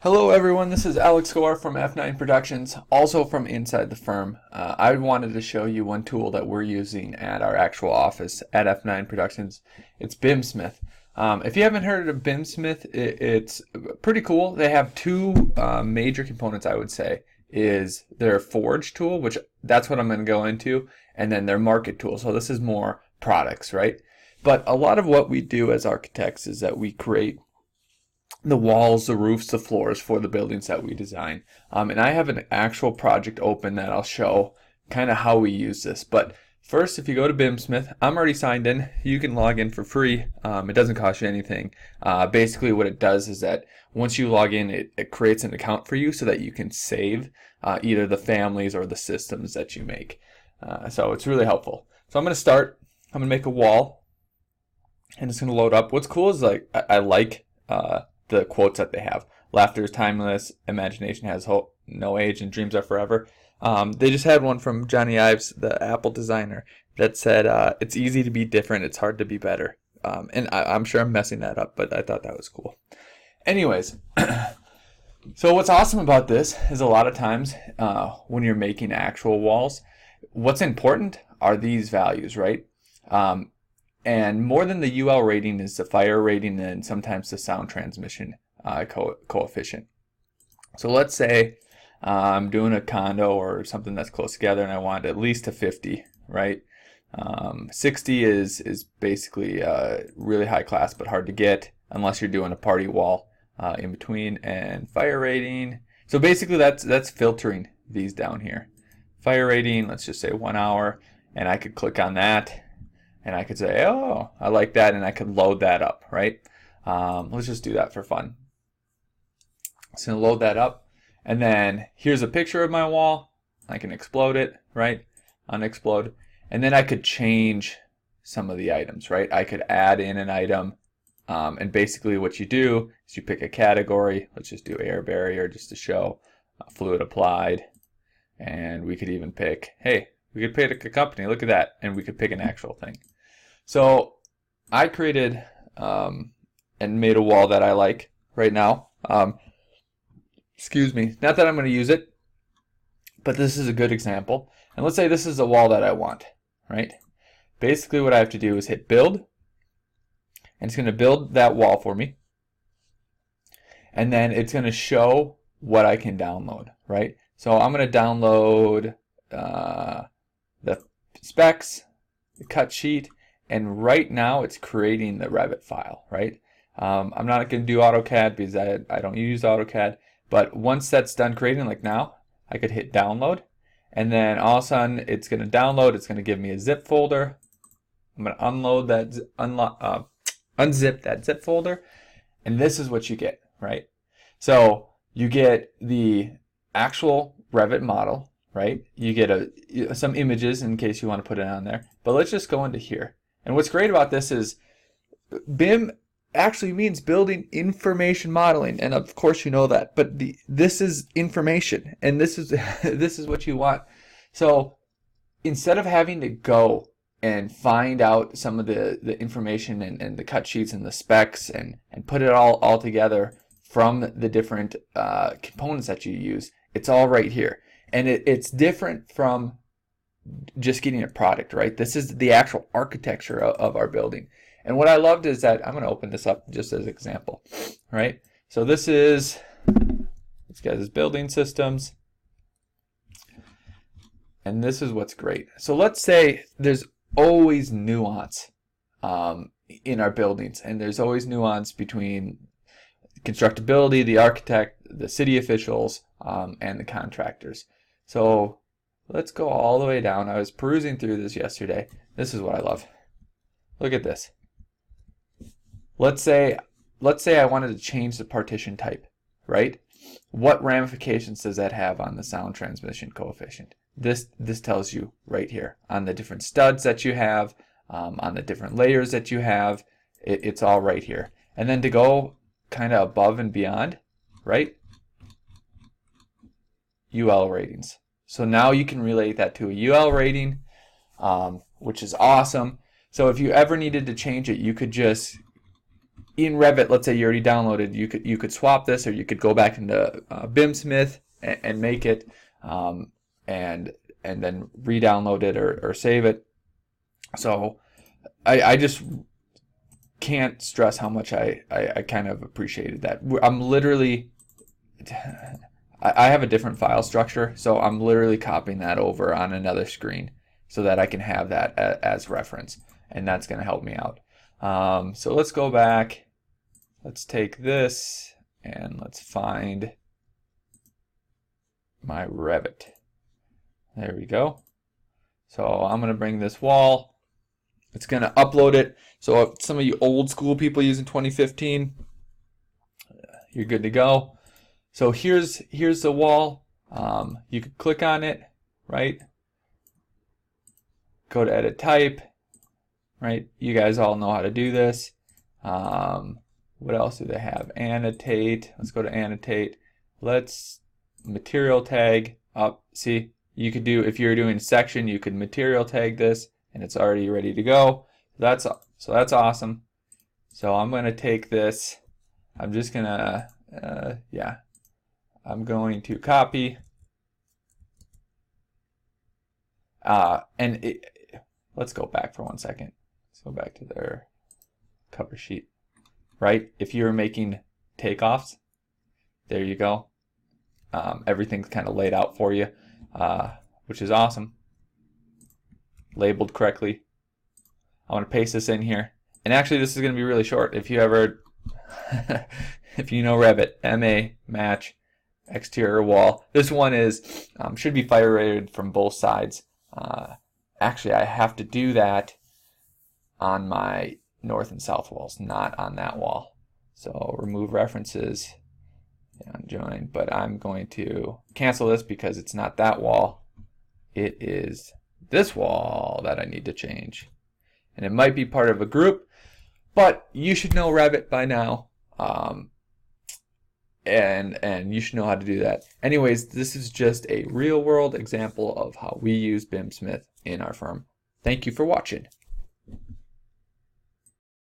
Hello everyone, this is Alex Gore from F9 Productions, also from inside the firm. I wanted to show you one tool that we're using at our actual office at F9 Productions. It's BimSmith. If you haven't heard of BimSmith, it's pretty cool. They have two major components, I would say, is their Forge tool, which that's what I'm going to go into, and then their Market tool. So this is more products, right? But a lot of what we do as architects is that we create the walls, the roofs, the floors for the buildings that we design. And I have an actual project open that I'll show kind of how we use this. But first, if you go to BimSmith, I'm already signed in. You can log in for free. It doesn't cost you anything. Basically what it does is that once you log in, it creates an account for you so that you can save either the families or the systems that you make. So it's really helpful. So I'm going to start. I'm going to make a wall, and it's going to load up. What's cool is I like the quotes that they have. Laughter is timeless, imagination has hope, no age, and dreams are forever. They just had one from Johnny Ives, the Apple designer, that said, it's easy to be different, it's hard to be better. And I'm sure I'm messing that up, but I thought that was cool. Anyways, so what's awesome about this is a lot of times when you're making actual walls, what's important are these values, right? And more than the UL rating is the fire rating and sometimes the sound transmission coefficient. So let's say I'm doing a condo or something that's close together and I want at least a 50, right? 60 is basically really high class but hard to get unless you're doing a party wall in between. And fire rating, so basically that's filtering these down here. Fire rating, let's just say 1 hour, and I could click on that. And I could say, oh, I like that, and I could load that up, right? Let's just do that for fun. So I'm going to load that up, and then here's a picture of my wall. I can explode it, right? Unexplode. And then I could change some of the items, right? I could add in an item, and basically what you do is you pick a category. Let's just do air barrier just to show fluid applied. And we could even pick, hey, we could pick a company, look at that, and we could pick an actual thing. So I created and made a wall that I like right now. Excuse me, not that I'm going to use it, but this is a good example. And let's say this is a wall that I want, right? Basically what I have to do is hit build, and it's going to build that wall for me. And then it's going to show what I can download, right? So I'm going to download the specs, the cut sheet, and right now it's creating the Revit file, right? I'm not going to do AutoCAD because I don't use AutoCAD, but once that's done creating, like now, I could hit download, and then all of a sudden it's going to download. It's going to give me a zip folder. I'm going to unload that, unzip that zip folder, and this is what you get, right? So you get the actual Revit model, right? You get some images in case you want to put it on there. But let's just go into here. And what's great about this is BIM actually means building information modeling, and of course you know that. But this is information, and this is this is what you want. So instead of having to go and find out some of the information and the cut sheets and the specs and put it all together from the different components that you use, it's all right here. And it's different from just getting a product, right? This is the actual architecture of our building. And what I loved is that, I'm going to open this up just as an example, right? So this guy's building systems. And this is what's great. So let's say there's always nuance in our buildings. And there's always nuance between constructability, the architect, the city officials, and the contractors. So let's go all the way down. I was perusing through this yesterday. This is what I love. Look at this. Let's say I wanted to change the partition type, right? What ramifications does that have on the sound transmission coefficient? This tells you right here on the different studs that you have, on the different layers that you have. It's all right here. And then to go kind of above and beyond, right? UL ratings. So now you can relate that to a UL rating, which is awesome. So if you ever needed to change it, you could just in Revit, let's say you already downloaded, you could swap this, or you could go back into BimSmith and make it, and then re-download it or save it. So I just can't stress how much I kind of appreciated that. I'm literally, I have a different file structure, so I'm literally copying that over on another screen so that I can have that as reference, and that's going to help me out. So let's go back. Let's take this and let's find my Revit. There we go. So I'm going to bring this wall. It's going to upload it. So if some of you old school people using 2015, you're good to go. So here's the wall. You could click on it, right? Go to edit type, right? You guys all know how to do this. What else do they have? Annotate. Let's go to annotate. Let's material tag up. See, you could do, if you're doing section, you could material tag this, and it's already ready to go. That's awesome. So I'm going to take this. I'm just going to, yeah, I'm going to copy. Let's go back for 1 second. Let's go back to their cover sheet. Right? If you're making takeoffs, there you go. Everything's kind of laid out for you, which is awesome. Labeled correctly. I want to paste this in here. And actually, this is going to be really short. If you ever, if you know Revit, MA, match, exterior wall. This one is, should be fire rated from both sides. Actually, I have to do that on my north and south walls, not on that wall. So remove references and join, but I'm going to cancel this because it's not that wall. It is this wall that I need to change. And it might be part of a group, but you should know Revit by now. And you should know how to do that. Anyways, this is just a real world example of how we use BimSmith in our firm. Thank you for watching.